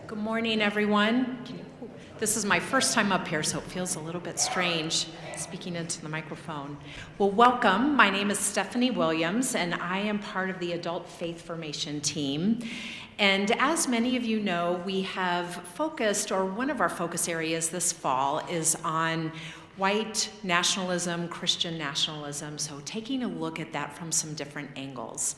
Good morning, everyone. This is my first time up here, so it feels a little bit strange speaking into the microphone. Well, welcome. My name is Stephanie Williams, and I am part of the Adult Faith Formation team. And as many of you know, we have focused, or one of our focus areas this fall is on white nationalism, Christian nationalism, so taking a look at that from some different angles.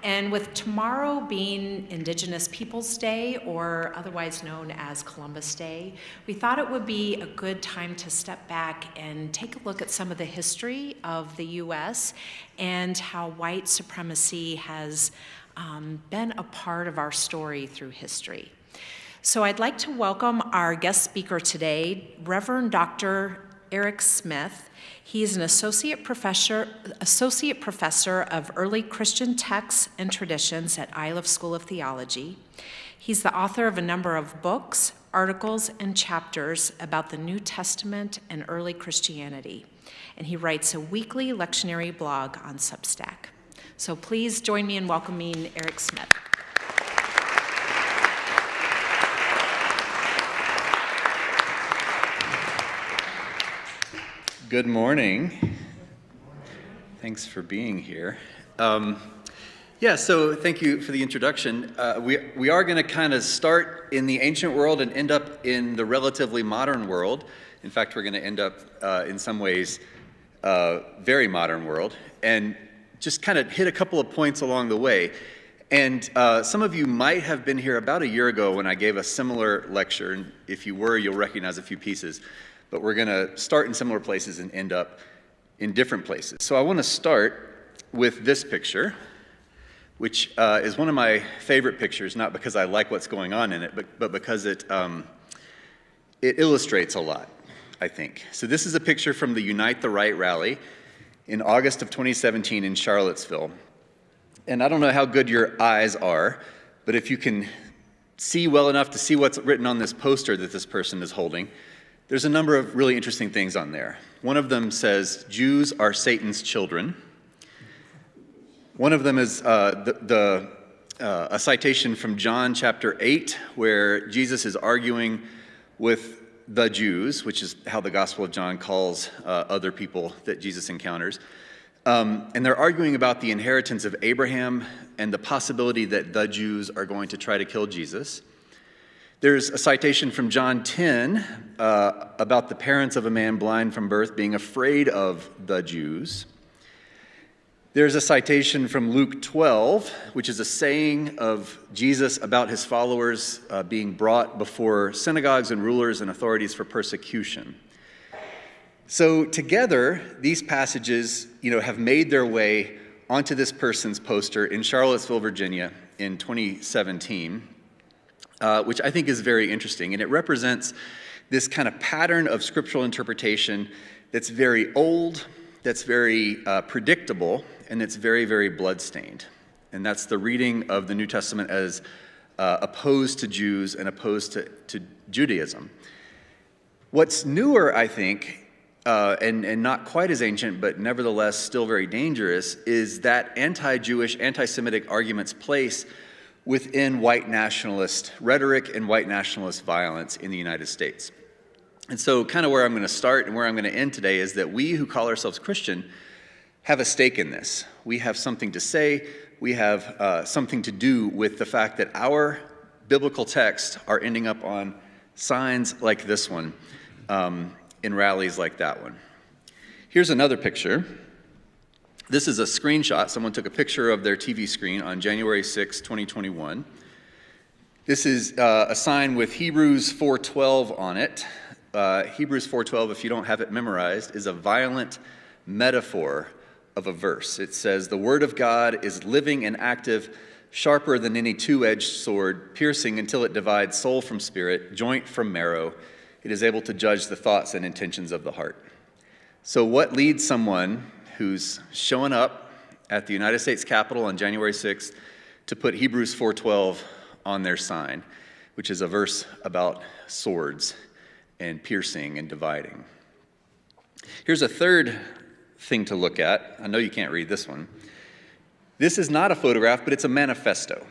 And with tomorrow being Indigenous Peoples Day, or otherwise known as Columbus Day, we thought it would be a good time to step back and take a look at some of the history of the U.S. and how white supremacy has been a part of our story through history. So I'd like to welcome our guest speaker today, Reverend Dr. Eric Smith. He is an associate professor of early Christian texts and traditions at Iliff School of Theology. He's the author of a number of books, articles, and chapters about the New Testament and early Christianity. And he writes a weekly lectionary blog on Substack. So please join me in welcoming Eric Smith. Good morning. Thanks for being here. So thank you for the introduction. We are going to kind of start in the ancient world and end up in the relatively modern world. In fact, we're going to end up in some ways very modern world, and just kind of hit a couple of points along the way. And some of you might have been here about a year ago when I gave a similar lecture, and if you were, you'll recognize a few pieces. But we're going to start in similar places and end up in different places. So I want to start with this picture, which is one of my favorite pictures, not because I like what's going on in it, but because it illustrates a lot, I think. So this is a picture from the Unite the Right rally in August of 2017 in Charlottesville. And I don't know how good your eyes are, but if you can see well enough to see what's written on this poster that this person is holding, there's a number of really interesting things on there. One of them says, "Jews are Satan's children." One of them is a citation from John chapter 8, where Jesus is arguing with the Jews, which is how the Gospel of John calls other people that Jesus encounters. And they're arguing about the inheritance of Abraham and the possibility that the Jews are going to try to kill Jesus. There's a citation from John 10 about the parents of a man blind from birth being afraid of the Jews. There's a citation from Luke 12, which is a saying of Jesus about his followers being brought before synagogues and rulers and authorities for persecution. So together, these passages, have made their way onto this person's poster in Charlottesville, Virginia in 2017. Which I think is very interesting. And it represents this kind of pattern of scriptural interpretation that's very old, that's very predictable, and that's very, very bloodstained. And that's the reading of the New Testament as opposed to Jews and opposed to Judaism. What's newer, I think, and not quite as ancient, but nevertheless still very dangerous, is that anti-Jewish, anti-Semitic argument's place within white nationalist rhetoric and white nationalist violence in the United States. And so kind of where I'm going to start and where I'm going to end today is that we who call ourselves Christian have a stake in this. We have something to say. We have something to do with the fact that our biblical texts are ending up on signs like this one, in rallies like that one. Here's another picture. This is a screenshot. Someone took a picture of their TV screen on January 6, 2021. This is a sign with Hebrews 4:12 on it. Hebrews 4:12, if you don't have it memorized, is a violent metaphor of a verse. It says, "The word of God is living and active, sharper than any two-edged sword, piercing until it divides soul from spirit, joint from marrow. It is able to judge the thoughts and intentions of the heart." So what leads someone who's showing up at the United States Capitol on January 6th to put Hebrews 4:12 on their sign, which is a verse about swords and piercing and dividing? Here's a third thing to look at. I know you can't read this one. This is not a photograph, but it's a manifesto.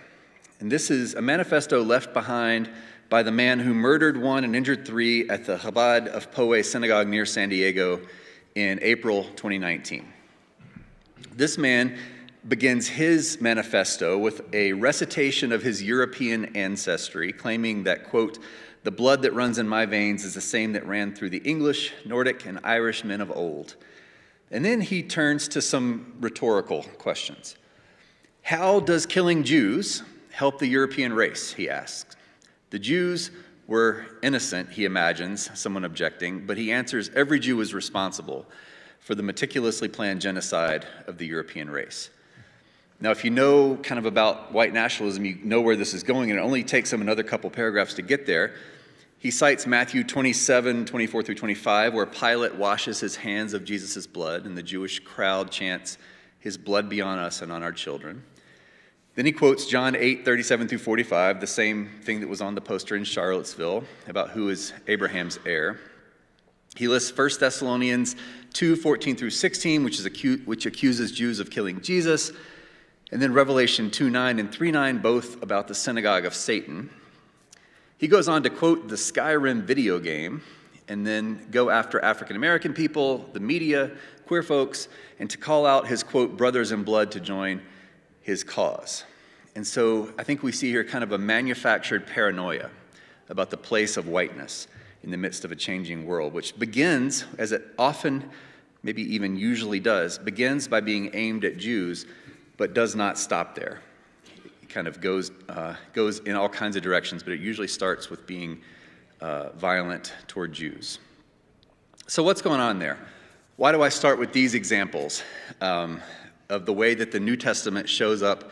And this is a manifesto left behind by the man who murdered 1 and injured 3 at the Chabad of Poway synagogue near San Diego in April 2019. This man begins his manifesto with a recitation of his European ancestry, claiming that, quote, "The blood that runs in my veins is the same that ran through the English, Nordic, and Irish men of old." And then he turns to some rhetorical questions. How does killing Jews help the European race, he asks. The Jews were innocent, he imagines, someone objecting, but he answers every Jew is responsible for the meticulously planned genocide of the European race. Now, if you know kind of about white nationalism, you know where this is going, and it only takes him another couple paragraphs to get there. He cites Matthew 27, 24 through 25, where Pilate washes his hands of Jesus' blood, and the Jewish crowd chants, "His blood be on us and on our children." Then he quotes John 8, 37 through 45, the same thing that was on the poster in Charlottesville about who is Abraham's heir. He lists 1 Thessalonians 2, 14 through 16, which accuses Jews of killing Jesus, and then Revelation 2:9 and 3:9, both about the synagogue of Satan. He goes on to quote the Skyrim video game, and then go after African American people, the media, queer folks, and to call out his, quote, brothers in blood to join his cause. And so I think we see here kind of a manufactured paranoia about the place of whiteness in the midst of a changing world, which begins, as it often, maybe even usually does, begins by being aimed at Jews, but does not stop there. It kind of goes in all kinds of directions, but it usually starts with being violent toward Jews. So what's going on there? Why do I start with these examples of the way that the New Testament shows up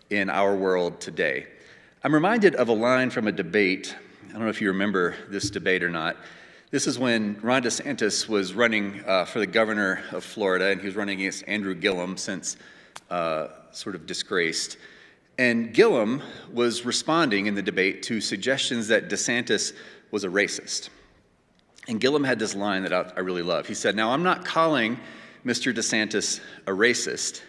in our world today? I'm reminded of a line from a debate. I don't know if you remember this debate or not. This is when Ron DeSantis was running for the governor of Florida, and he was running against Andrew Gillum, since sort of disgraced. And Gillum was responding in the debate to suggestions that DeSantis was a racist. And Gillum had this line that I really love. He said, "Now, I'm not calling Mr. DeSantis a racist.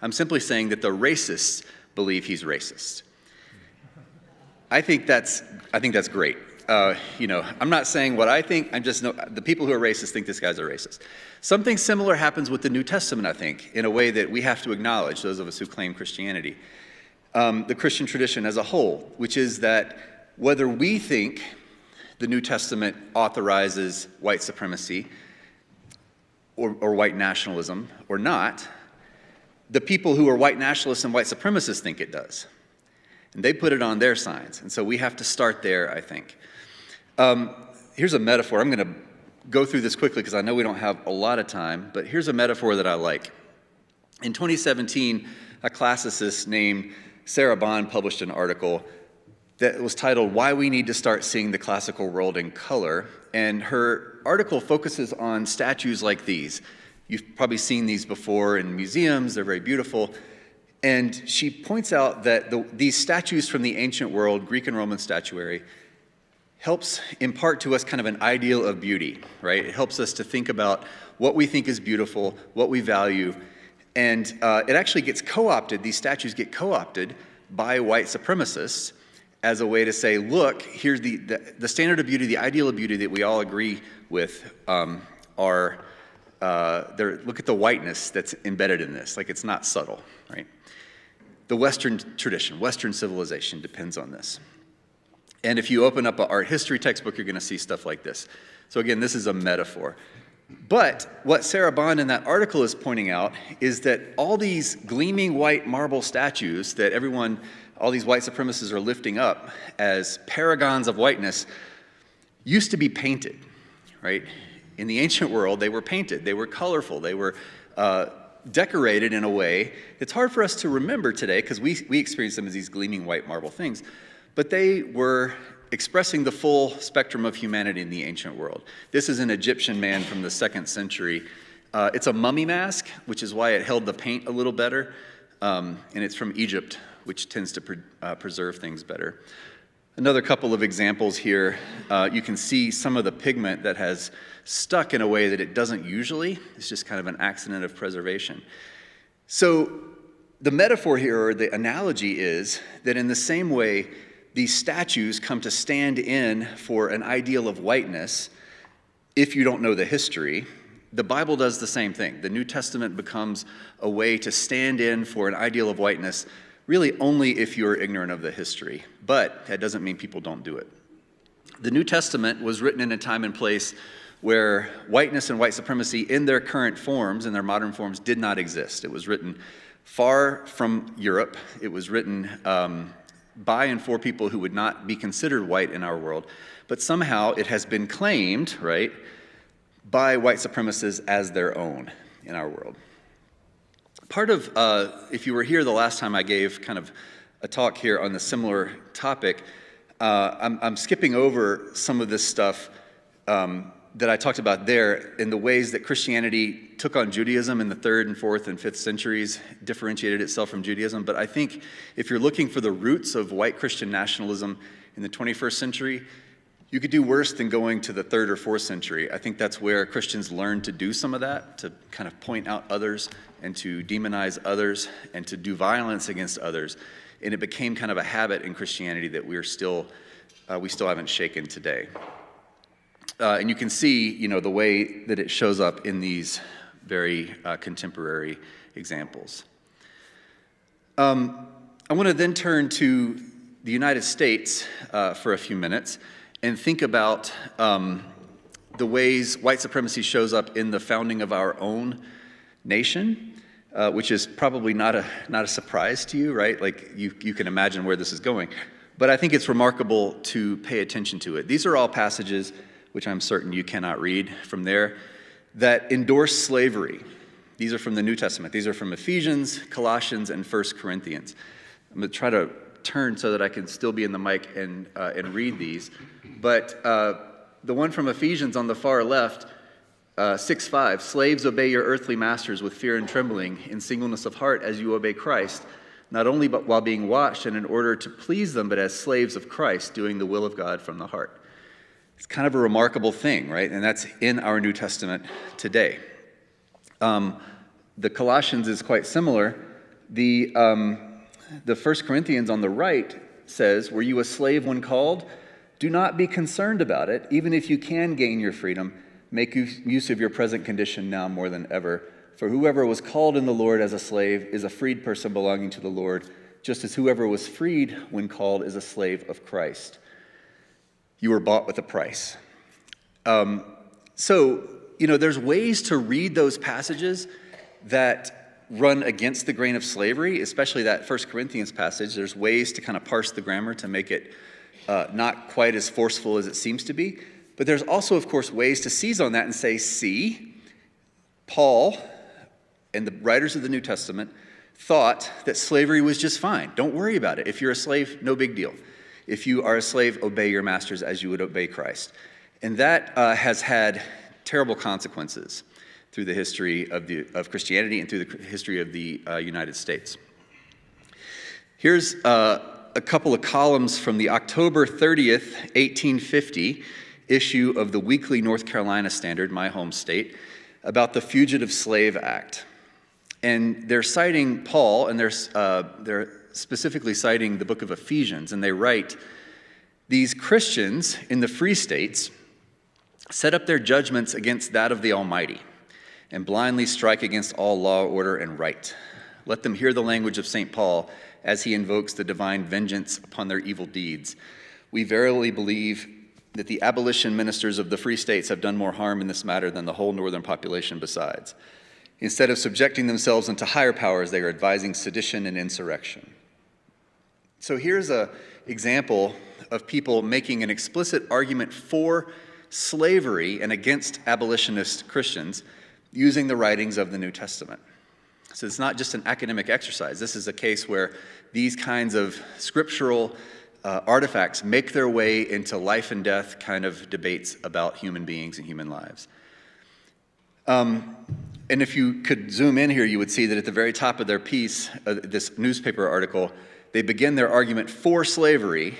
I'm simply saying that the racists believe he's racist." I think that's great. I'm not saying what I think. I'm just the people who are racist think this guy's a racist. Something similar happens with the New Testament, I think, in a way that we have to acknowledge, those of us who claim Christianity, the Christian tradition as a whole, which is that whether we think the New Testament authorizes white supremacy or white nationalism or not, the people who are white nationalists and white supremacists think it does. And they put it on their signs. And so we have to start there, I think. Here's a metaphor. I'm going to go through this quickly because I know we don't have a lot of time, but here's a metaphor that I like. In 2017, a classicist named Sarah Bond published an article that was titled, "Why We Need to Start Seeing the Classical World in Color." And her article focuses on statues like these. You've probably seen these before in museums. They're very beautiful. And she points out that these statues from the ancient world, Greek and Roman statuary, helps impart to us kind of an ideal of beauty, right? It helps us to think about what we think is beautiful, what we value. And it actually gets co-opted, these statues get co-opted by white supremacists as a way to say, look, here's the standard of beauty, the ideal of beauty that we all agree with look at the whiteness that's embedded in this. Like, it's not subtle, right? The Western tradition, Western civilization depends on this. And if you open up an art history textbook, you're going to see stuff like this. So again, this is a metaphor. But what Sarah Bond in that article is pointing out is that all these gleaming white marble statues that all these white supremacists are lifting up as paragons of whiteness used to be painted, right? In the ancient world, they were painted. They were colorful. They were decorated in a way that's hard for us to remember today because we experience them as these gleaming white marble things. But they were expressing the full spectrum of humanity in the ancient world. This is an Egyptian man from the 2nd century. It's a mummy mask, which is why it held the paint a little better. And it's from Egypt, which tends to preserve things better. Another couple of examples here. You can see some of the pigment that has stuck in a way that it doesn't usually. It's just kind of an accident of preservation. So the metaphor here, or the analogy, is that in the same way these statues come to stand in for an ideal of whiteness, if you don't know the history, the Bible does the same thing. The New Testament becomes a way to stand in for an ideal of whiteness, really only if you're ignorant of the history. But that doesn't mean people don't do it. The New Testament was written in a time and place where whiteness and white supremacy in their current forms, in their modern forms, did not exist. It was written far from Europe. It was written by and for people who would not be considered white in our world. But somehow it has been claimed, right, by white supremacists as their own in our world. Part of, if you were here the last time I gave kind of a talk here on the similar topic, I'm skipping over some of this stuff that I talked about there in the ways that Christianity took on Judaism in the 3rd and 4th and 5th centuries, differentiated itself from Judaism. But I think if you're looking for the roots of white Christian nationalism in the 21st century, you could do worse than going to the 3rd or 4th century. I think that's where Christians learned to do some of that, to kind of point out others and to demonize others and to do violence against others. And it became kind of a habit in Christianity that we still haven't shaken today. And you can see, the way that it shows up in these very contemporary examples. I want to then turn to the United States for a few minutes and think about the ways white supremacy shows up in the founding of our own nation, which is probably not a surprise to you, right? Like you can imagine where this is going. But I think it's remarkable to pay attention to it. These are all passages, which I'm certain you cannot read from there, that endorse slavery. These are from the New Testament. These are from Ephesians, Colossians, and 1 Corinthians. I'm going to try to turn so that I can still be in the mic and read these. But the one from Ephesians on the far left, 6:5, slaves, obey your earthly masters with fear and trembling, in singleness of heart as you obey Christ, not only but while being watched and in order to please them, but as slaves of Christ, doing the will of God from the heart. It's kind of a remarkable thing, right? And that's in our New Testament today. The Colossians is quite similar. The 1 Corinthians on the right says, were you a slave when called? Do not be concerned about it. Even if you can gain your freedom, make use of your present condition now more than ever. For whoever was called in the Lord as a slave is a freed person belonging to the Lord, just as whoever was freed when called is a slave of Christ. You were bought with a price. So, there's ways to read those passages that run against the grain of slavery, especially that 1 Corinthians passage. There's ways to kind of parse the grammar to make it not quite as forceful as it seems to be. But there's also, of course, ways to seize on that and say, see, Paul and the writers of the New Testament thought that slavery was just fine. Don't worry about it. If you're a slave, no big deal. If you are a slave, obey your masters as you would obey Christ. And that has had terrible consequences through the history of Christianity and through the history of the United States. Here's a couple of columns from the October 30th, 1850 issue of the Weekly North Carolina Standard, my home state, about the Fugitive Slave Act. And they're citing Paul, and they're specifically citing the book of Ephesians, and they write, these Christians in the free states set up their judgments against that of the Almighty and blindly strike against all law, order, and right. Let them hear the language of St. Paul as he invokes the divine vengeance upon their evil deeds. We verily believe that the abolition ministers of the free states have done more harm in this matter than the whole northern population besides. Instead of subjecting themselves unto higher powers, they are advising sedition and insurrection. So here's an example of people making an explicit argument for slavery and against abolitionist Christians using the writings of the New Testament. So it's not just an academic exercise. This is a case where these kinds of scriptural artifacts make their way into life and death kind of debates about human beings and human lives. And if you could zoom in here, you would see that at the very top of their piece, this newspaper article, they begin their argument for slavery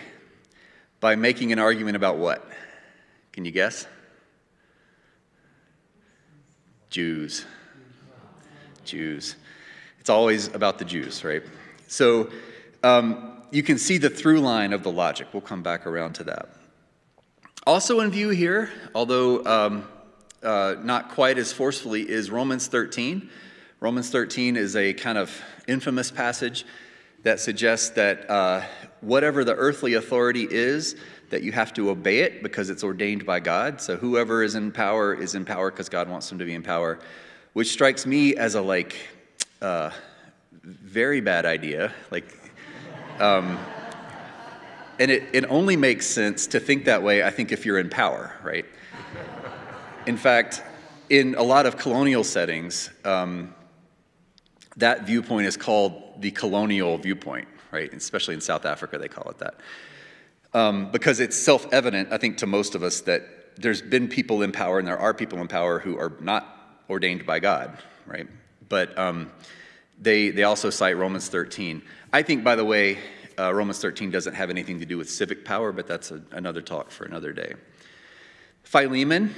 by making an argument about what? Can you guess? Jews. It's always about the Jews, right? So you can see the through line of the logic. We'll come back around to that. Also in view here, although not quite as forcefully, is Romans 13. Romans 13 is a kind of infamous passage that suggests that whatever the earthly authority is, that you have to obey it because it's ordained by God. So whoever is in power because God wants them to be in power, which strikes me as a very bad idea. And it only makes sense to think that way, I think, if you're in power, right? In fact, in a lot of colonial settings, that viewpoint is called the colonial viewpoint, right? Especially in South Africa, they call it that. Because it's self-evident, I think, to most of us that there's been people in power and there are people in power who are not ordained by God, right? But they also cite Romans 13. I think, by the way, Romans 13 doesn't have anything to do with civic power, but that's another talk for another day. Philemon,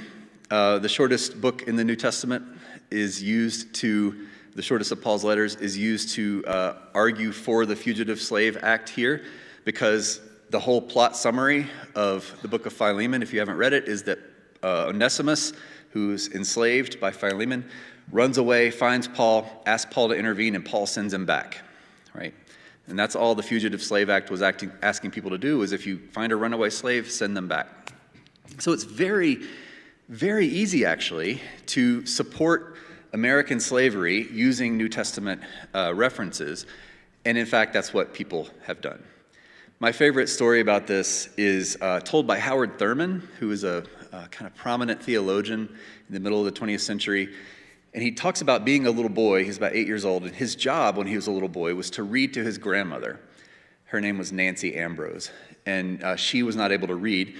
the shortest book in the New Testament, the shortest of Paul's letters, is used to argue for the Fugitive Slave Act here, because the whole plot summary of the book of Philemon, if you haven't read it, is that Onesimus, who's enslaved by Philemon, runs away, finds Paul, asks Paul to intervene, and Paul sends him back, right? And that's all the Fugitive Slave Act was asking people to do, is if you find a runaway slave, send them back. So it's very, very easy, actually, to support American slavery using New Testament references. And in fact, that's what people have done. My favorite story about this is told by Howard Thurman, who is a kind of prominent theologian in the middle of the 20th century. And he talks about being a little boy. He's about 8 years old, and his job when he was a little boy was to read to his grandmother. Her name was Nancy Ambrose, and she was not able to read,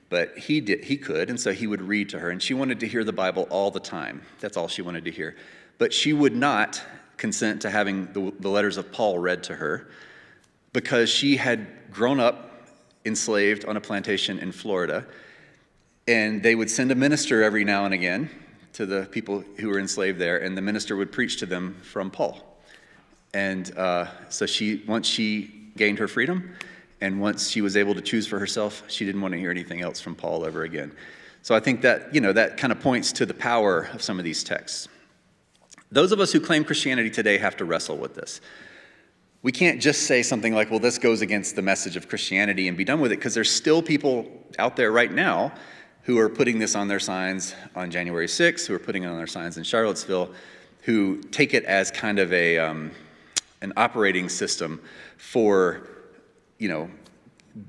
but he could, and so he would read to her, and she wanted to hear the Bible all the time. That's all she wanted to hear. But she would not consent to having the letters of Paul read to her because she had grown up enslaved on a plantation in Florida, and they would send a minister every now and again to the people who were enslaved there, and the minister would preach to them from Paul. And so once she gained her freedom, and once she was able to choose for herself, she didn't want to hear anything else from Paul ever again. So I think that, that kind of points to the power of some of these texts. Those of us who claim Christianity today have to wrestle with this. We can't just say something like, well, this goes against the message of Christianity and be done with it, because there's still people out there right now who are putting this on their signs on January 6th, who are putting it on their signs in Charlottesville, who take it as kind of an operating system for,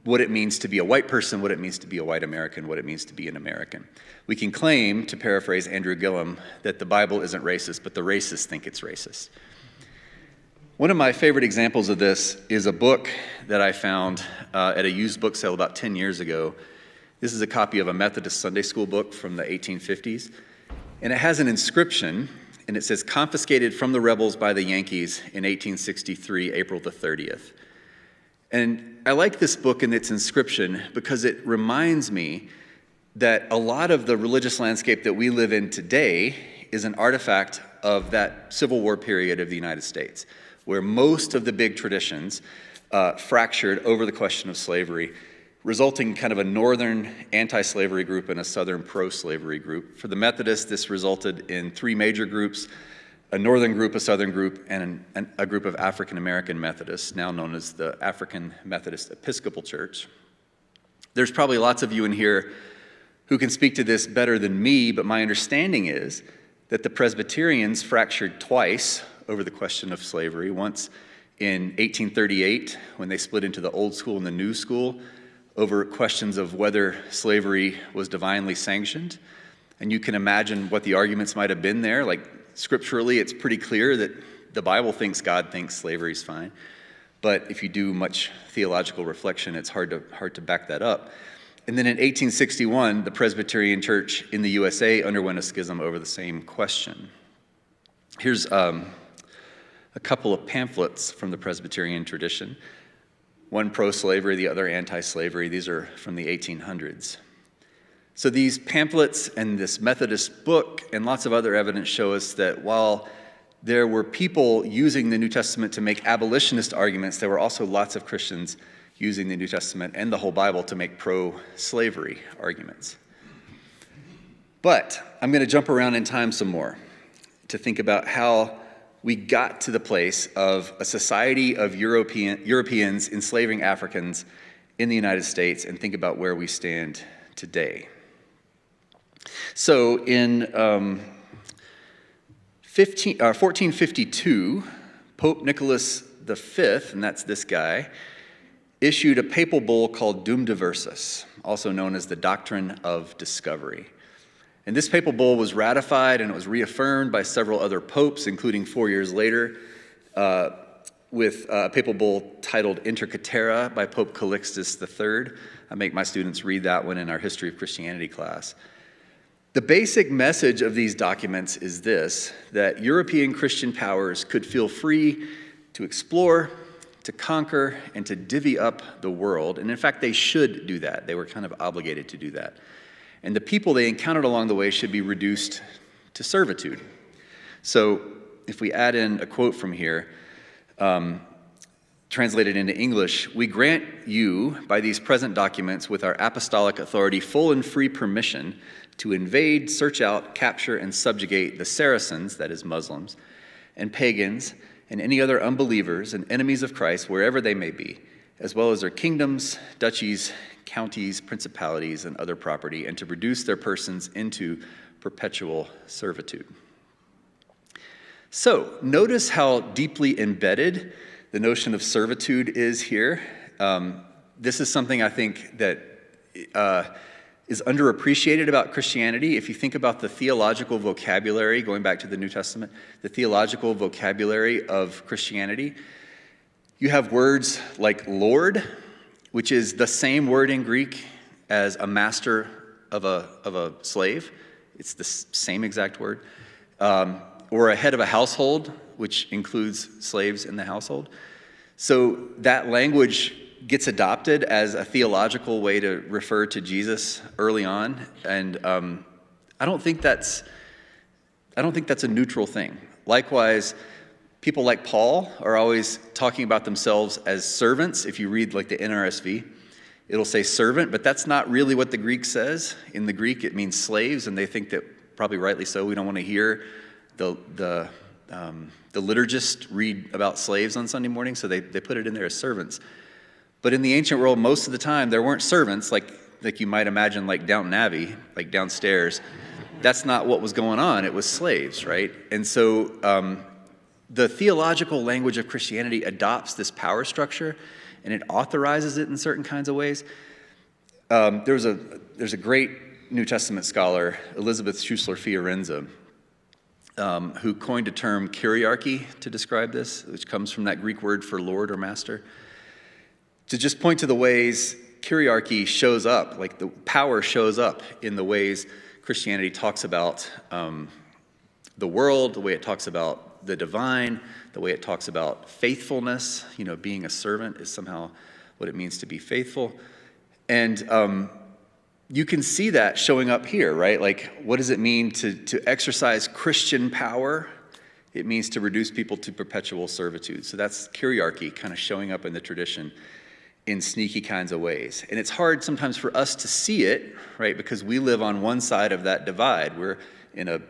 what it means to be a white person, what it means to be a white American, what it means to be an American. We can claim, to paraphrase Andrew Gillum, that the Bible isn't racist, but the racists think it's racist. One of my favorite examples of this is a book that I found at a used book sale about 10 years ago. This is a copy of a Methodist Sunday school book from the 1850s, and it has an inscription, and it says, "Confiscated from the rebels by the Yankees in 1863, April the 30th. And I like this book and its inscription because it reminds me that a lot of the religious landscape that we live in today is an artifact of that Civil War period of the United States, where most of the big traditions fractured over the question of slavery, resulting in kind of a northern anti-slavery group and a southern pro-slavery group. For the Methodists, this resulted in three major groups: a northern group, a southern group, and a group of African-American Methodists, now known as the African Methodist Episcopal Church. There's probably lots of you in here who can speak to this better than me, but my understanding is that the Presbyterians fractured twice over the question of slavery, once in 1838 when they split into the old school and the new school over questions of whether slavery was divinely sanctioned. And you can imagine what the arguments might have been there. Like, scripturally, it's pretty clear that the Bible thinks God thinks slavery is fine. But if you do much theological reflection, it's hard to back that up. And then in 1861, the Presbyterian Church in the USA underwent a schism over the same question. Here's a couple of pamphlets from the Presbyterian tradition. One pro-slavery, the other anti-slavery. These are from the 1800s. So these pamphlets and this Methodist book and lots of other evidence show us that while there were people using the New Testament to make abolitionist arguments. There were also lots of Christians using the New Testament and the whole Bible to make pro-slavery arguments. But I'm going to jump around in time some more to think about how we got to the place of a society of Europeans enslaving Africans in the United States and think about where we stand today. So in 1452, Pope Nicholas V, and that's this guy, issued a papal bull called Dum Diversas, also known as the Doctrine of Discovery. And this papal bull was ratified and it was reaffirmed by several other popes, including 4 years later, with a papal bull titled Inter Caetera by Pope Calixtus III. I make my students read that one in our History of Christianity class. The basic message of these documents is this, that European Christian powers could feel free to explore, to conquer, and to divvy up the world. And in fact, they should do that. They were kind of obligated to do that. And the people they encountered along the way should be reduced to servitude. So if we add in a quote from here, translated into English, we grant you, by these present documents, with our apostolic authority, full and free permission to invade, search out, capture, and subjugate the Saracens, that is Muslims, and pagans, and any other unbelievers and enemies of Christ, wherever they may be, as well as their kingdoms, duchies, counties, principalities, and other property, and to reduce their persons into perpetual servitude. So, notice how deeply embedded the notion of servitude is here. This is something I think that is underappreciated about Christianity. If you think about the theological vocabulary, going back to the New Testament, the theological vocabulary of Christianity, you have words like Lord, which is the same word in Greek as a master of a slave. It's the same exact word. Or a head of a household, which includes slaves in the household. So that language gets adopted as a theological way to refer to Jesus early on, and I don't think that's a neutral thing. Likewise, people like Paul are always talking about themselves as servants. If you read like the NRSV, it'll say servant, but that's not really what the Greek says. In the Greek, it means slaves, and they think that, probably rightly so, we don't want to hear the liturgist read about slaves on Sunday morning, so they put it in there as servants. But in the ancient world, most of the time, there weren't servants like you might imagine, like Downton Abbey, like downstairs. That's not what was going on. It was slaves, right? And so the theological language of Christianity adopts this power structure, and it authorizes it in certain kinds of ways. There's a great New Testament scholar, Elizabeth Schussler-Fiorenza, who coined a term kyriarchy to describe this, which comes from that Greek word for lord or master, to just point to the ways kyriarchy shows up, like the power shows up in the ways Christianity talks about the world, the way it talks about the divine, the way it talks about faithfulness. You know, being a servant is somehow what it means to be faithful. And you can see that showing up here, right? Like, what does it mean to exercise Christian power? It means to reduce people to perpetual servitude. So that's kyriarchy kind of showing up in the tradition in sneaky kinds of ways. And it's hard sometimes for us to see it, right? Because we live on one side of that divide. We're in a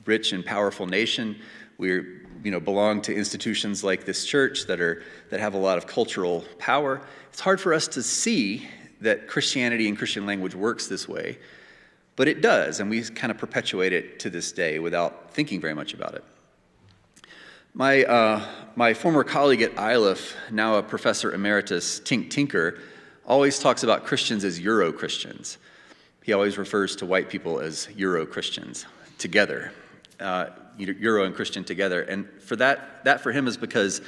rich and powerful nation. We're, belong to institutions like this church that have a lot of cultural power. It's hard for us to see that Christianity and Christian language works this way, but it does, and we kind of perpetuate it to this day without thinking very much about it. My former colleague at Iliff, now a professor emeritus, Tink Tinker, always talks about Christians as Euro-Christians. He always refers to white people as Euro-Christians together, Euro and Christian together. And for that for him is because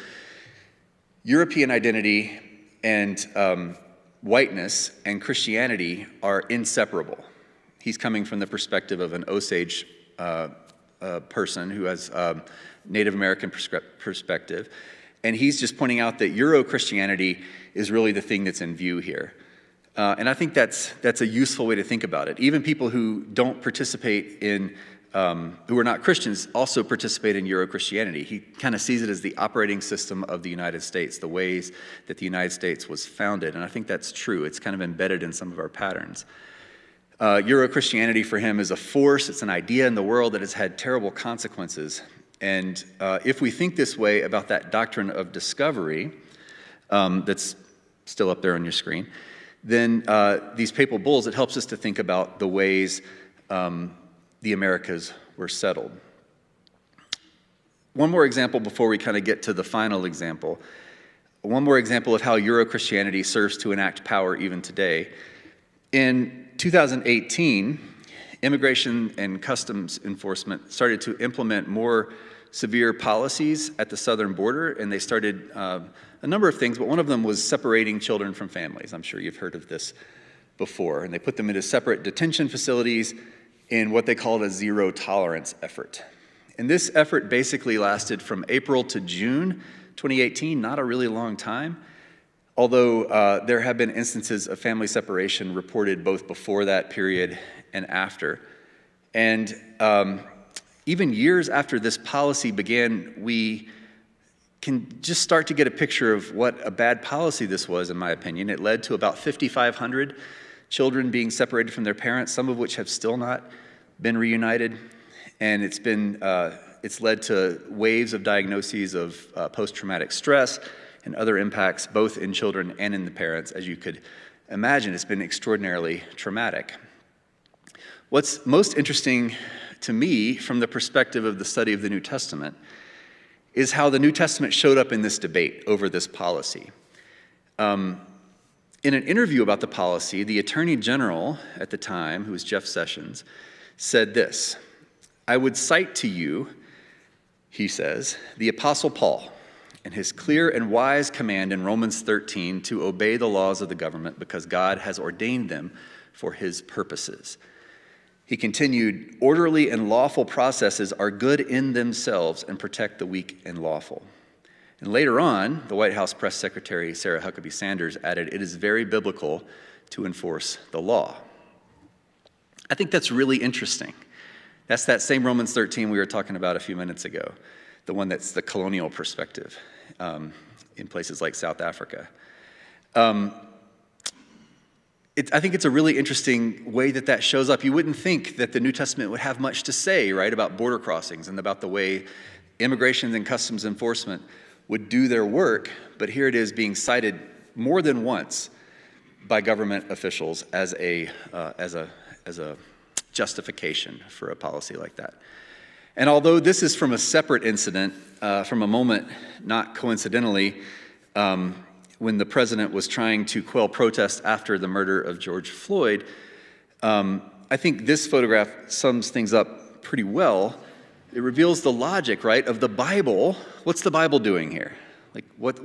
European identity and whiteness and Christianity are inseparable. He's coming from the perspective of an Osage person who has Native American perspective, and he's just pointing out that Euro-Christianity is really the thing that's in view here. And I think that's a useful way to think about it. Even people who don't participate in who are not Christians also participate in Euro-Christianity. He kind of sees it as the operating system of the United States, the ways that the United States was founded. And I think that's true. It's kind of embedded in some of our patterns. Euro-Christianity for him is a force. It's an idea in the world that has had terrible consequences. And if we think this way about that doctrine of discovery, that's still up there on your screen, then these papal bulls, it helps us to think about the ways the Americas were settled. One more example before we kind of get to the final example. One more example of how Euro-Christianity serves to enact power even today. In 2018, Immigration and Customs Enforcement started to implement more severe policies at the southern border, and they started a number of things, but one of them was separating children from families. I'm sure you've heard of this before. And they put them into separate detention facilities in what they called a zero tolerance effort. And this effort basically lasted from April to June 2018, not a really long time, although there have been instances of family separation reported both before that period and after. And even years after this policy began, we can just start to get a picture of what a bad policy this was, in my opinion. It led to about 5,500 children being separated from their parents, some of which have still not been reunited. And it's led to waves of diagnoses of post-traumatic stress and other impacts, both in children and in the parents. As you could imagine, it's been extraordinarily traumatic. What's most interesting to me from the perspective of the study of the New Testament is how the New Testament showed up in this debate over this policy. In an interview about the policy, the Attorney General at the time, who was Jeff Sessions, said this: "I would cite to you," he says, "the Apostle Paul and his clear and wise command in Romans 13 to obey the laws of the government because God has ordained them for his purposes." He continued, "Orderly and lawful processes are good in themselves and protect the weak and lawful." And later on, the White House Press Secretary Sarah Huckabee Sanders added, "It is very biblical to enforce the law." I think that's really interesting. That's that same Romans 13 we were talking about a few minutes ago, the one that's the colonial perspective in places like South Africa. I think it's a really interesting way that shows up. You wouldn't think that the New Testament would have much to say, right, about border crossings and about the way immigration and customs enforcement would do their work, but here it is being cited more than once by government officials as a justification for a policy like that. And although this is from a separate incident, from a moment, not coincidentally, when the president was trying to quell protests after the murder of George Floyd, I think this photograph sums things up pretty well. It reveals the logic, right, of the Bible. What's the Bible doing here? Like, what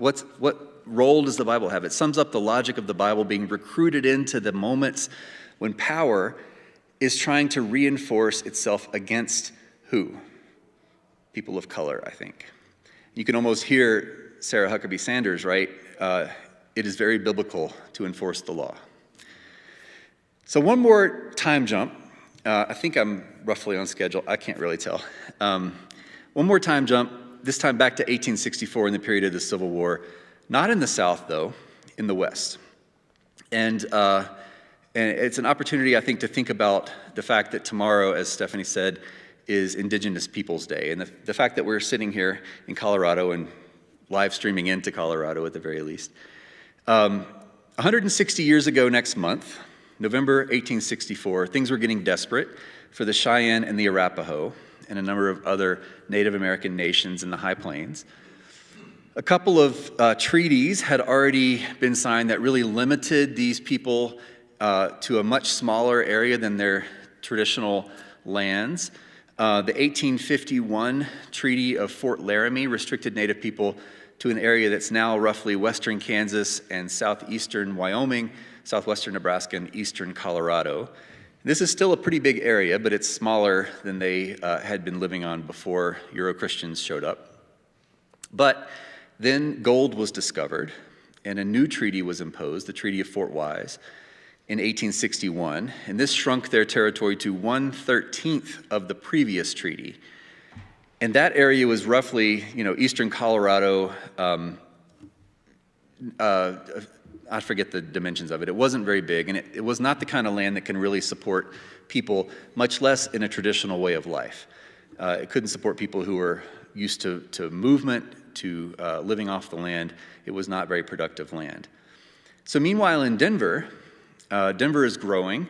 role does the Bible have? It sums up the logic of the Bible being recruited into the moments when power is trying to reinforce itself against who? People of color, I think. You can almost hear Sarah Huckabee Sanders, right? It is very biblical to enforce the law. So one more time jump. I think I'm roughly on schedule. I can't really tell. One more time jump, this time back to 1864 in the period of the Civil War. Not in the South, though, in the West. And it's an opportunity, I think, to think about the fact that tomorrow, as Stephanie said, is Indigenous Peoples Day. And the fact that we're sitting here in Colorado and live streaming into Colorado at the very least. 160 years ago next month, November 1864, things were getting desperate for the Cheyenne and the Arapaho and a number of other Native American nations in the High Plains. A couple of treaties had already been signed that really limited these people to a much smaller area than their traditional lands. The 1851 Treaty of Fort Laramie restricted Native people to an area that's now roughly western Kansas and southeastern Wyoming, southwestern Nebraska, and eastern Colorado. This is still a pretty big area, but it's smaller than they had been living on before Euro-Christians showed up. But then gold was discovered, and a new treaty was imposed, the Treaty of Fort Wise, in 1861, and this shrunk their territory to 1/13 of the previous treaty. And that area was roughly, eastern Colorado. I forget the dimensions of it. It wasn't very big, and it was not the kind of land that can really support people, much less in a traditional way of life. It couldn't support people who were used to movement, to living off the land. It was not very productive land. So meanwhile in Denver, Denver is growing.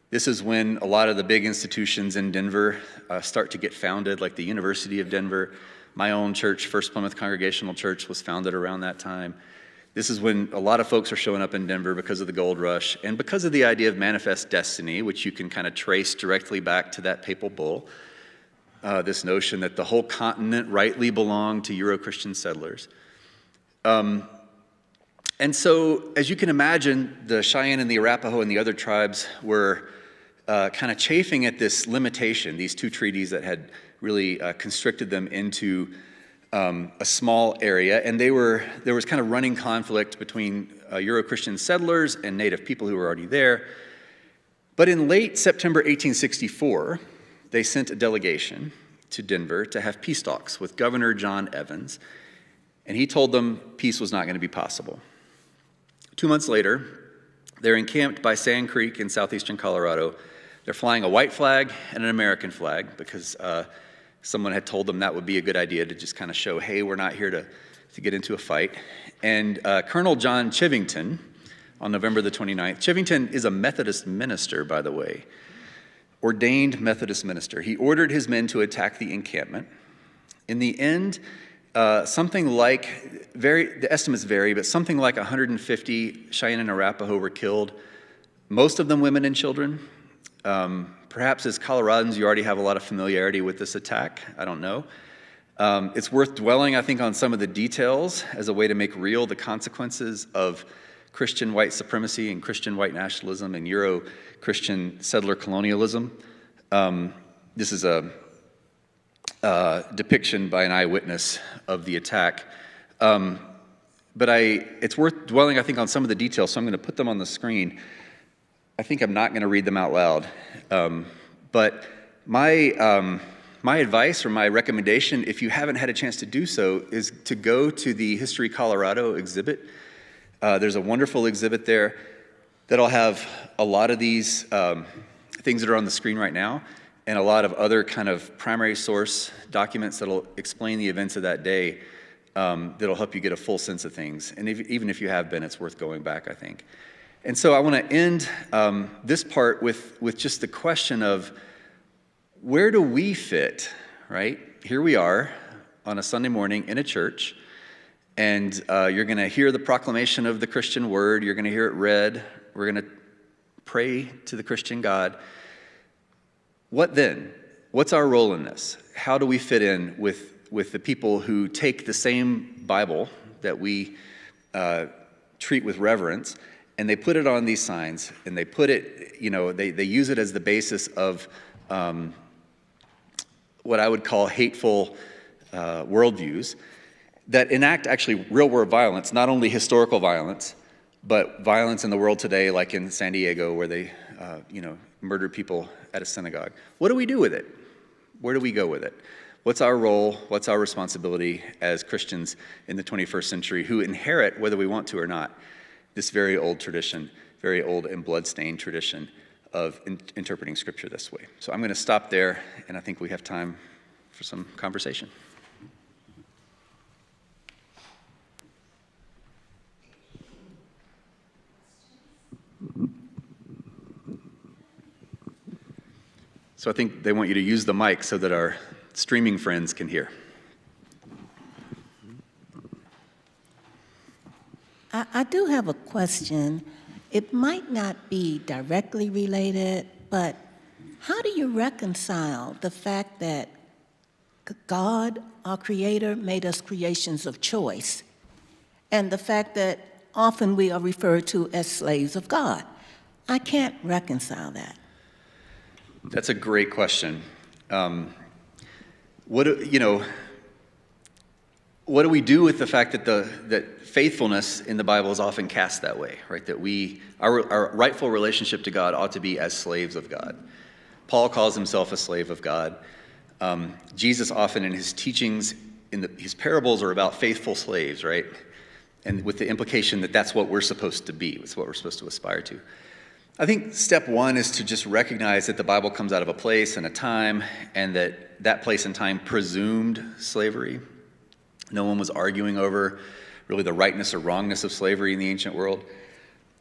This is when a lot of the big institutions in Denver start to get founded, like the University of Denver. My own church, First Plymouth Congregational Church, was founded around that time. This is when a lot of folks are showing up in Denver because of the gold rush and because of the idea of manifest destiny, which you can kind of trace directly back to that papal bull. This notion that the whole continent rightly belonged to Euro-Christian settlers. And so, as you can imagine, the Cheyenne and the Arapaho and the other tribes were kind of chafing at this limitation, these two treaties that had really constricted them into a small area, and there was kind of running conflict between Euro-Christian settlers and native people who were already there. But in late September 1864, they sent a delegation to Denver to have peace talks with Governor John Evans, and he told them peace was not going to be possible. 2 months later, they're encamped by Sand Creek in southeastern Colorado. They're flying a white flag and an American flag because someone had told them that would be a good idea to just kind of show, hey, we're not here to get into a fight. And Colonel John Chivington, on November the 29th, Chivington is a Methodist minister, by the way, ordained Methodist minister. He ordered his men to attack the encampment. In the end, the estimates vary, but something like 150 Cheyenne and Arapaho were killed, most of them women and children. Perhaps as Coloradans, you already have a lot of familiarity with this attack. I don't know. It's worth dwelling, I think, on some of the details as a way to make real the consequences of Christian white supremacy and Christian white nationalism and Euro-Christian settler colonialism. This is a depiction by an eyewitness of the attack. But it's worth dwelling, I think, on some of the details, so I'm going to put them on the screen. I think I'm not going to read them out loud. But my advice or my recommendation, if you haven't had a chance to do so, is to go to the History Colorado exhibit. There's a wonderful exhibit there that'll have a lot of these things that are on the screen right now and a lot of other kind of primary source documents that'll explain the events of that day that'll help you get a full sense of things. And even if you have been, it's worth going back, I think. And so I want to end this part with just the question of where do we fit, right? Here we are on a Sunday morning in a church, and you're going to hear the proclamation of the Christian word. You're going to hear it read. We're going to pray to the Christian God. What then? What's our role in this? How do we fit in with the people who take the same Bible that we treat with reverence, and they put it on these signs, and they put it, they use it as the basis of what I would call hateful worldviews that enact actually real-world violence, not only historical violence, but violence in the world today, like in San Diego, where they, murdered people at a synagogue. What do we do with it? Where do we go with it? What's our role? What's our responsibility as Christians in the 21st century who inherit, whether we want to or not, this very old tradition, very old and blood-stained tradition of interpreting Scripture this way? So I'm going to stop there, and I think we have time for some conversation. So I think they want you to use the mic so that our streaming friends can hear. I do have a question. It might not be directly related, but how do you reconcile the fact that God, our Creator, made us creations of choice, and the fact that often we are referred to as slaves of God? I can't reconcile that. That's a great question. What do we do with the fact that faithfulness in the Bible is often cast that way, right? That our rightful relationship to God ought to be as slaves of God. Paul calls himself a slave of God. Jesus often in his teachings, his parables are about faithful slaves, right? And with the implication that that's what we're supposed to be. It's what we're supposed to aspire to. I think step one is to just recognize that the Bible comes out of a place and a time, and that place and time presumed slavery. No one was arguing over really the rightness or wrongness of slavery in the ancient world.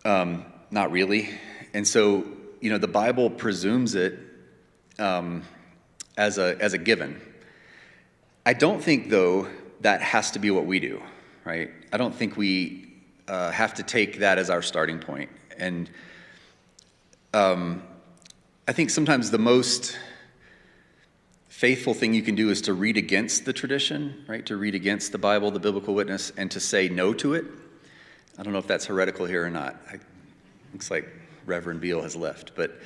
Not really. And so, the Bible presumes it as a given. I don't think, though, that has to be what we do, right? I don't think we have to take that as our starting point. And I think sometimes the most faithful thing you can do is to read against the tradition, right? To read against the Bible, the biblical witness, and to say no to it. I don't know if that's heretical here or not. Looks like Reverend Beale has left, but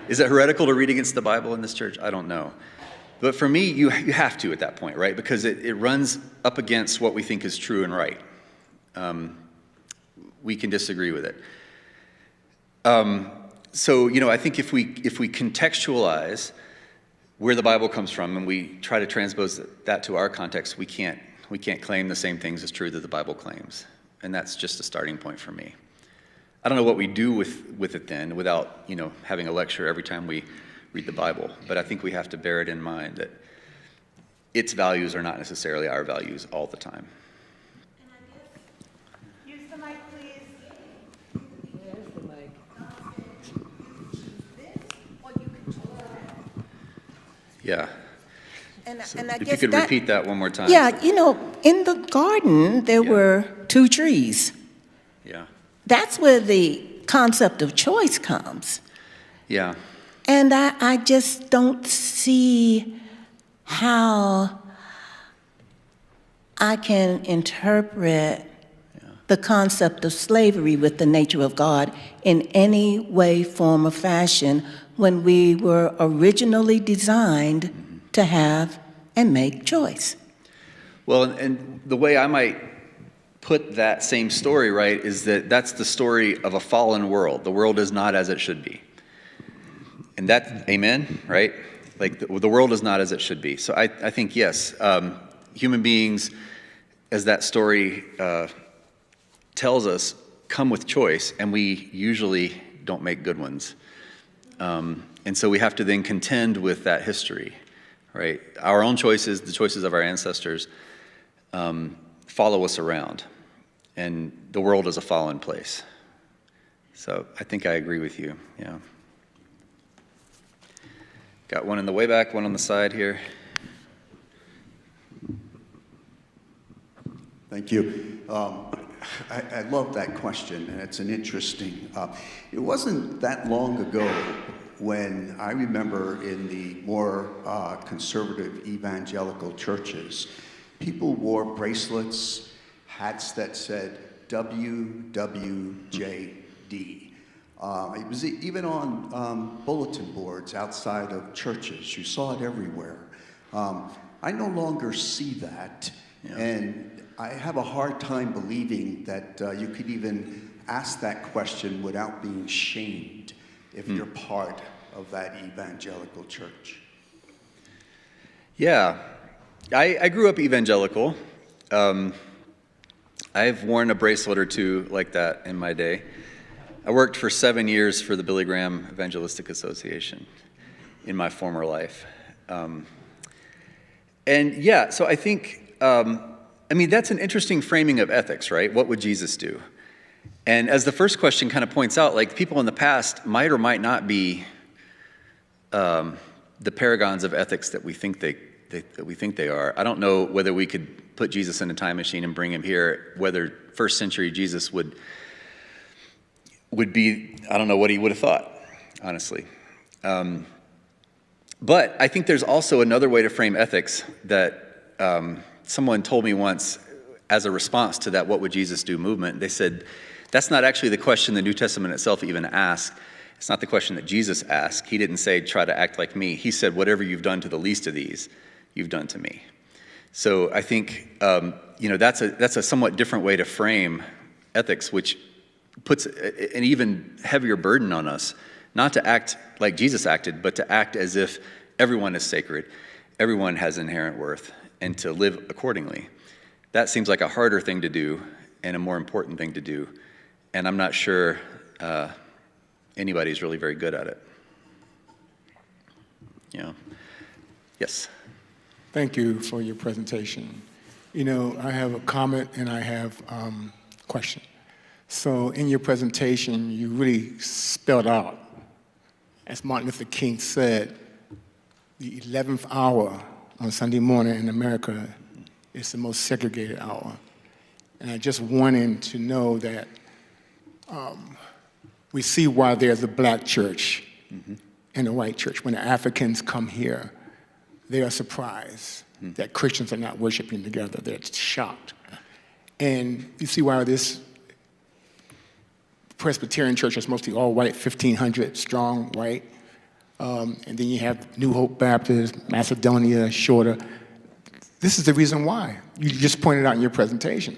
is it heretical to read against the Bible in this church? I don't know. But for me, you have to at that point, right? Because it runs up against what we think is true and right. We can disagree with it. So, I think if we contextualize where the Bible comes from and we try to transpose that to our context, we can't claim the same things as true that the Bible claims. And that's just a starting point for me. I don't know what we do with it then without, having a lecture every time we read the Bible. But I think we have to bear it in mind that its values are not necessarily our values all the time. Use the mic, please. There's the mic. Yeah. And So I if you guess could repeat that one more time. Yeah, in the garden, there were 2 trees. Yeah. That's where the concept of choice comes. Yeah. And I just don't see how I can interpret the concept of slavery with the nature of God in any way, form, or fashion when we were originally designed to have and make choice. Well, and the way I might put that same story, right, is that's the story of a fallen world. The world is not as it should be. And that, amen, right? Like the world is not as it should be. So I think, yes, human beings, as that story tells us, come with choice, and we usually don't make good ones. And so we have to then contend with that history, right? Our own choices, the choices of our ancestors, follow us around. And the world is a fallen place. So I think I agree with you, yeah. Got one in the way back, one on the side here. Thank you. I love that question, and it's an interesting. It wasn't that long ago when I remember in the more conservative evangelical churches, people wore bracelets, hats that said WWJD. It was even on bulletin boards outside of churches. You saw it everywhere. I no longer see that, and I have a hard time believing that you could even ask that question without being shamed if you're part of that evangelical church. Yeah, I grew up evangelical. I've worn a bracelet or two like that in my day. I worked for 7 years for the Billy Graham Evangelistic Association in my former life. And yeah, so I think, that's an interesting framing of ethics, right? What would Jesus do? And as the first question kind of points out, like people in the past might or might not be the paragons of ethics that we think they are. I don't know whether we could put Jesus in a time machine and bring him here, whether first century Jesus would be, I don't know what he would have thought, honestly. But I think there's also another way to frame ethics that someone told me once as a response to that what would Jesus do movement. They said, that's not actually the question the New Testament itself even asks. It's not the question that Jesus asked. He didn't say, try to act like me. He said, whatever you've done to the least of these, you've done to me. So I think that's a somewhat different way to frame ethics, which puts an even heavier burden on us, not to act like Jesus acted, but to act as if everyone is sacred, everyone has inherent worth, and to live accordingly. That seems like a harder thing to do and a more important thing to do, and I'm not sure anybody's really very good at it. Yes. Thank you for your presentation. I have a comment and I have a question. So in your presentation, you really spelled out, as Martin Luther King said, the 11th hour on Sunday morning in America is the most segregated hour. And I just wanted to know that we see why there's a black church and a white church. When the Africans come here, they are surprised that Christians are not worshiping together. They're shocked. And you see why this Presbyterian church is mostly all white, 1,500 strong white. And then you have New Hope Baptist, Macedonia, Shorter. This is the reason why. You just pointed out in your presentation.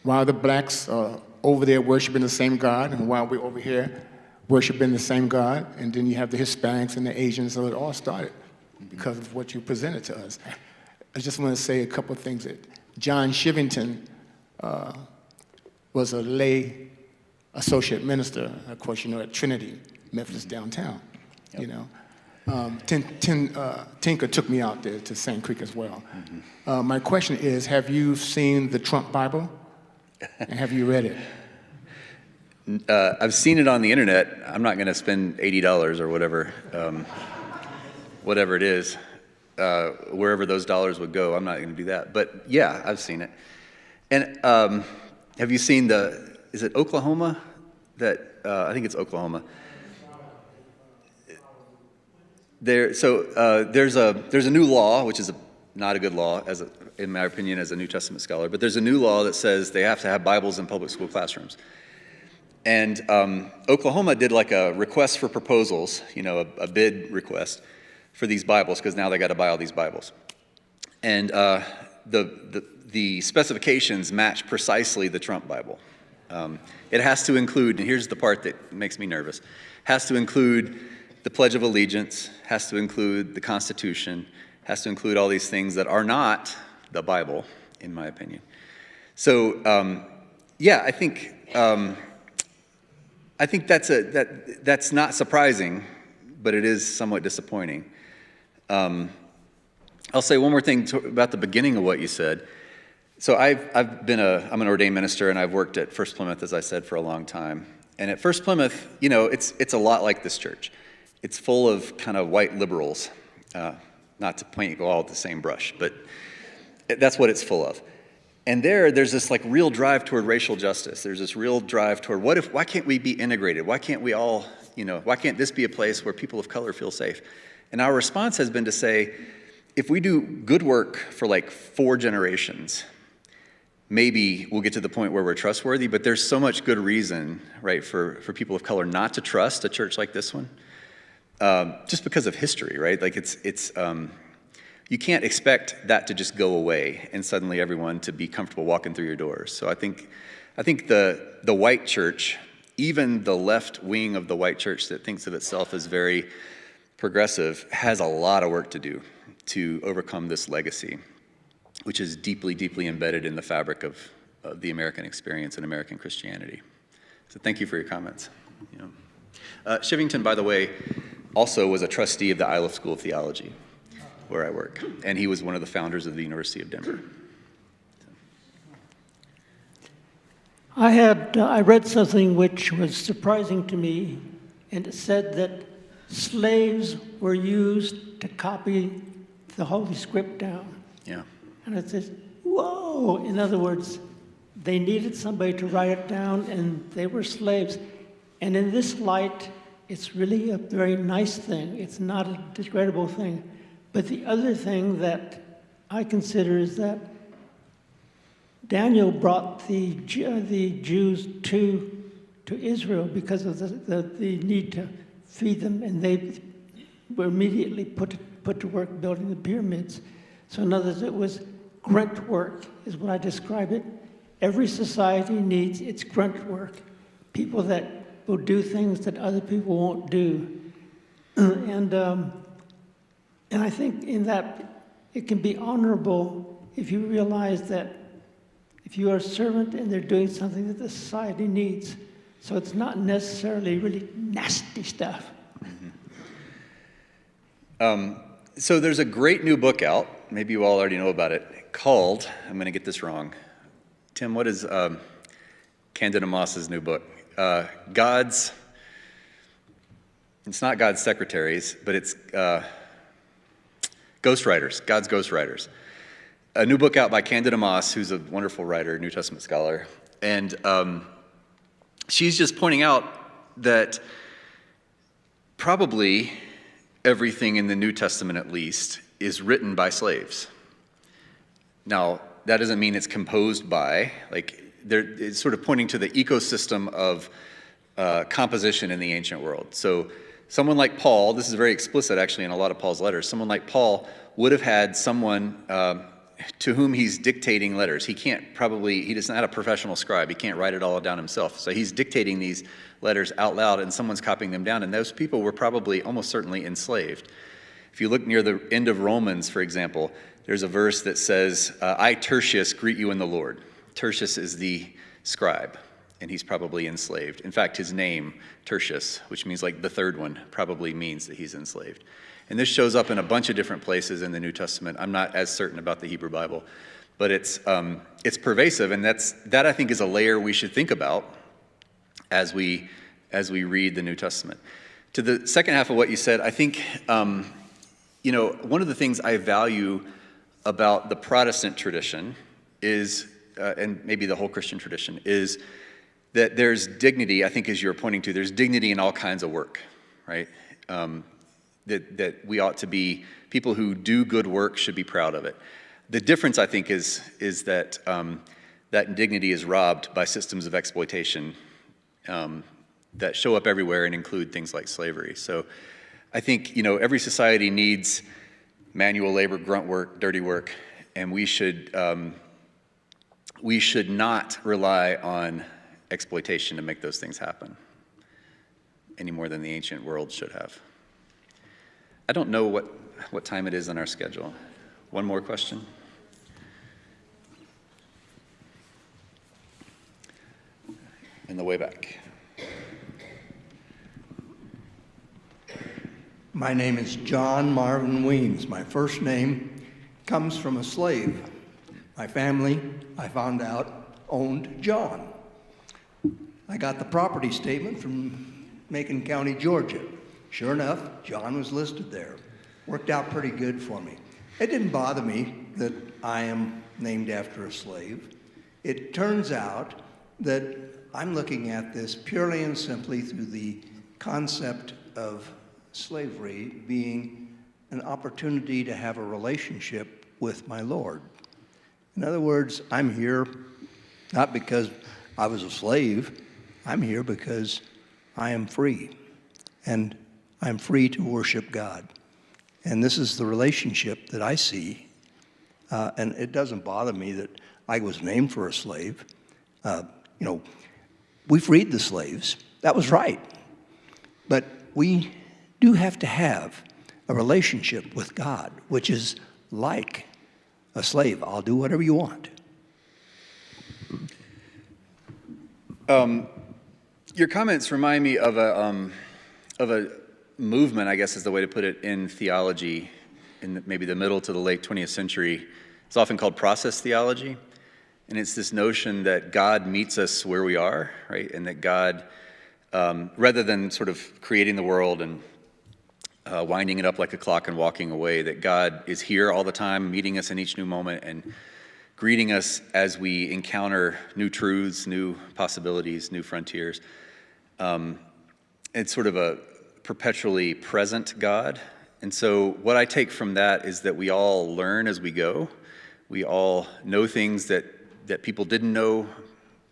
Why the blacks are over there worshiping the same God, and while we're over here worshiping the same God, and then you have the Hispanics and the Asians, so it all started because of what you presented to us. I just want to say a couple of things. That John Shivington was a lay associate minister, of course, at Trinity, Memphis downtown. Tinker took me out there to Sand Creek as well. My question is, have you seen the Trump Bible? And have you read it? I've seen it on the internet. I'm not going to spend $80 or whatever it is, wherever those dollars would go. I'm not going to do that. But yeah, I've seen it. And have you seen is it Oklahoma? I think it's Oklahoma. There's a new law, which is not a good law, in my opinion, as a New Testament scholar, but there's a new law that says they have to have Bibles in public school classrooms. And Oklahoma did like a request for proposals, a bid request for these Bibles, because now they got to buy all these Bibles. And the specifications match precisely the Trump Bible. It has to include, and here's the part that makes me nervous, has to include the Pledge of Allegiance, has to include the Constitution, has to include all these things that are not the Bible, in my opinion. So, I think that's not surprising, but it is somewhat disappointing. I'll say one more thing about the beginning of what you said. So I'm an ordained minister, and I've worked at First Plymouth, as I said, for a long time. And at First Plymouth, it's a lot like this church. It's full of kind of white liberals, not to paint all with the same brush, but that's what it's full of. And there's this like real drive toward racial justice. There's this real drive toward why can't we be integrated? Why can't we all, why can't this be a place where people of color feel safe? And our response has been to say, if we do good work for like 4 generations, maybe we'll get to the point where we're trustworthy, but there's so much good reason, right, for people of color not to trust a church like this one, just because of history, right? Like you can't expect that to just go away and suddenly everyone to be comfortable walking through your doors. So I think the white church, even the left wing of the white church that thinks of itself as very progressive, has a lot of work to do to overcome this legacy, which is deeply, deeply embedded in the fabric of the American experience and American Christianity. So thank you for your comments. Shivington, by the way, also was a trustee of the Iliff School of Theology, where I work, and he was one of the founders of the University of Denver. I read something which was surprising to me, and it said that slaves were used to copy the Holy Script down. Yeah. And it says, whoa! In other words, they needed somebody to write it down, and they were slaves. And in this light, it's really a very nice thing. It's not a degradable thing. But the other thing that I consider is that Daniel brought the Jews to Israel because of the need to feed them, and they were immediately put to work building the pyramids. So in other words, grunt work is what I describe it. Every society needs its grunt work, people that will do things that other people won't do. And I think in that it can be honorable if you realize that if you are a servant and they're doing something that the society needs. So it's not necessarily really nasty stuff. So there's a great new book out, maybe you all already know about it, called, I'm going to get this wrong. Tim, what is Candida Moss's new book? It's not God's secretaries, but it's Ghostwriters, God's Ghostwriters. A new book out by Candida Moss, who's a wonderful writer, New Testament scholar. And she's just pointing out that probably everything in the New Testament, at least, is written by slaves. Now, that doesn't mean it's composed by, it's sort of pointing to the ecosystem of composition in the ancient world. So someone like Paul, this is very explicit actually in a lot of Paul's letters, someone like Paul would have had someone to whom he's dictating letters. He doesn't have a professional scribe. He can't write it all down himself. So he's dictating these letters out loud and someone's copying them down. And those people were probably almost certainly enslaved. If you look near the end of Romans, for example, there's a verse that says, I, Tertius, greet you in the Lord. Tertius is the scribe, and he's probably enslaved. In fact, his name, Tertius, which means like the third one, probably means that he's enslaved. And this shows up in a bunch of different places in the New Testament. I'm not as certain about the Hebrew Bible, but it's pervasive, and that I think is a layer we should think about as we read the New Testament. To the second half of what you said, I think one of the things I value about the Protestant tradition is, and maybe the whole Christian tradition, is that there's dignity, I think as you're pointing to, there's dignity in all kinds of work, right? That we ought to be, people who do good work should be proud of it. The difference, I think, is that that dignity is robbed by systems of exploitation that show up everywhere and include things like slavery. So I think, every society needs manual labor, grunt work, dirty work, and we should not rely on exploitation to make those things happen any more than the ancient world should have. I don't know what time it is on our schedule. One more question? In the way back. My name is John Marvin Weems. My first name comes from a slave. My family, I found out, owned John. I got the property statement from Macon County, Georgia. Sure enough, John was listed there. Worked out pretty good for me. It didn't bother me that I am named after a slave. It turns out that I'm looking at this purely and simply through the concept of slavery being an opportunity to have a relationship with my Lord. In other words, I'm here not because I was a slave. I'm here because I am free, and I'm free to worship God. And this is the relationship that I see, and it doesn't bother me that I was named for a slave. We freed the slaves. That was right. But we do have to have a relationship with God, which is like a slave. I'll do whatever you want. Your comments remind me of a movement, I guess is the way to put it, in theology in maybe the middle to the late 20th century. It's often called process theology. And it's this notion that God meets us where we are, right? And that God, rather than sort of creating the world and winding it up like a clock and walking away, that God is here all the time, meeting us in each new moment and greeting us as we encounter new truths, new possibilities, new frontiers. It's sort of a perpetually present God. And so what I take from that is that we all learn as we go. We all know things that people didn't know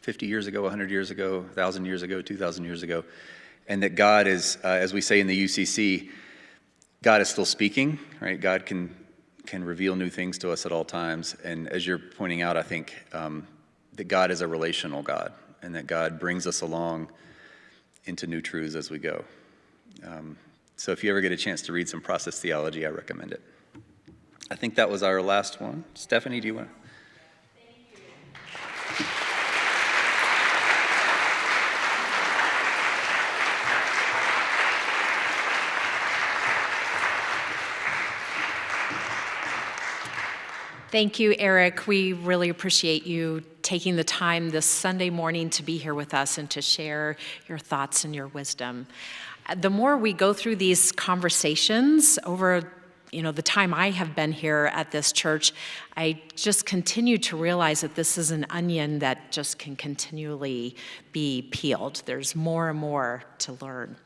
50 years ago, 100 years ago, 1,000 years ago, 2,000 years ago. And that God is, as we say in the UCC, God is still speaking, right? God can can reveal new things to us at all times. And as you're pointing out, I think that God is a relational God, and that God brings us along into new truths as we go. So if you ever get a chance to read some process theology, I recommend it. I think that was our last one. Stephanie, do you want to? Thank you, Eric. We really appreciate you taking the time this Sunday morning to be here with us and to share your thoughts and your wisdom. The more we go through these conversations over the time I have been here at this church, I just continue to realize that this is an onion that just can continually be peeled. There's more and more to learn.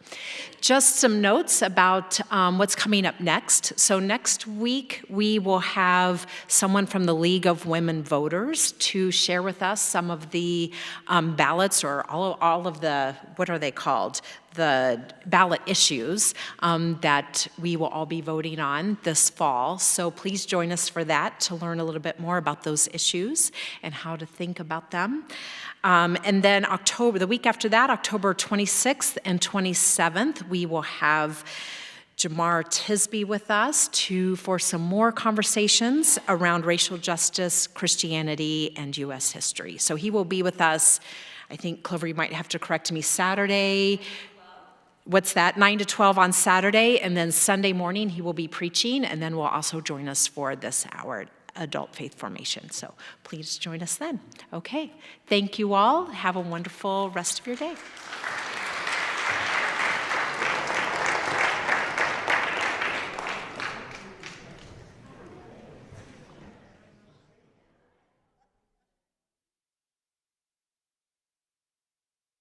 Just some notes about what's coming up next. So next week, we will have someone from the League of Women Voters to share with us some of the ballots, or all of the, what are they called? The ballot issues that we will all be voting on this fall. So please join us for that to learn a little bit more about those issues and how to think about them. And then the week after that, October 26th and 27th, we will have Jamar Tisby with us for some more conversations around racial justice, Christianity, and U.S. history. So he will be with us, I think, Clover, you might have to correct me, Saturday. What's that? 9 to 12 on Saturday, and then Sunday morning he will be preaching, and then will also join us for this hour, adult faith formation. So please join us then. Okay, thank you all. Have a wonderful rest of your day.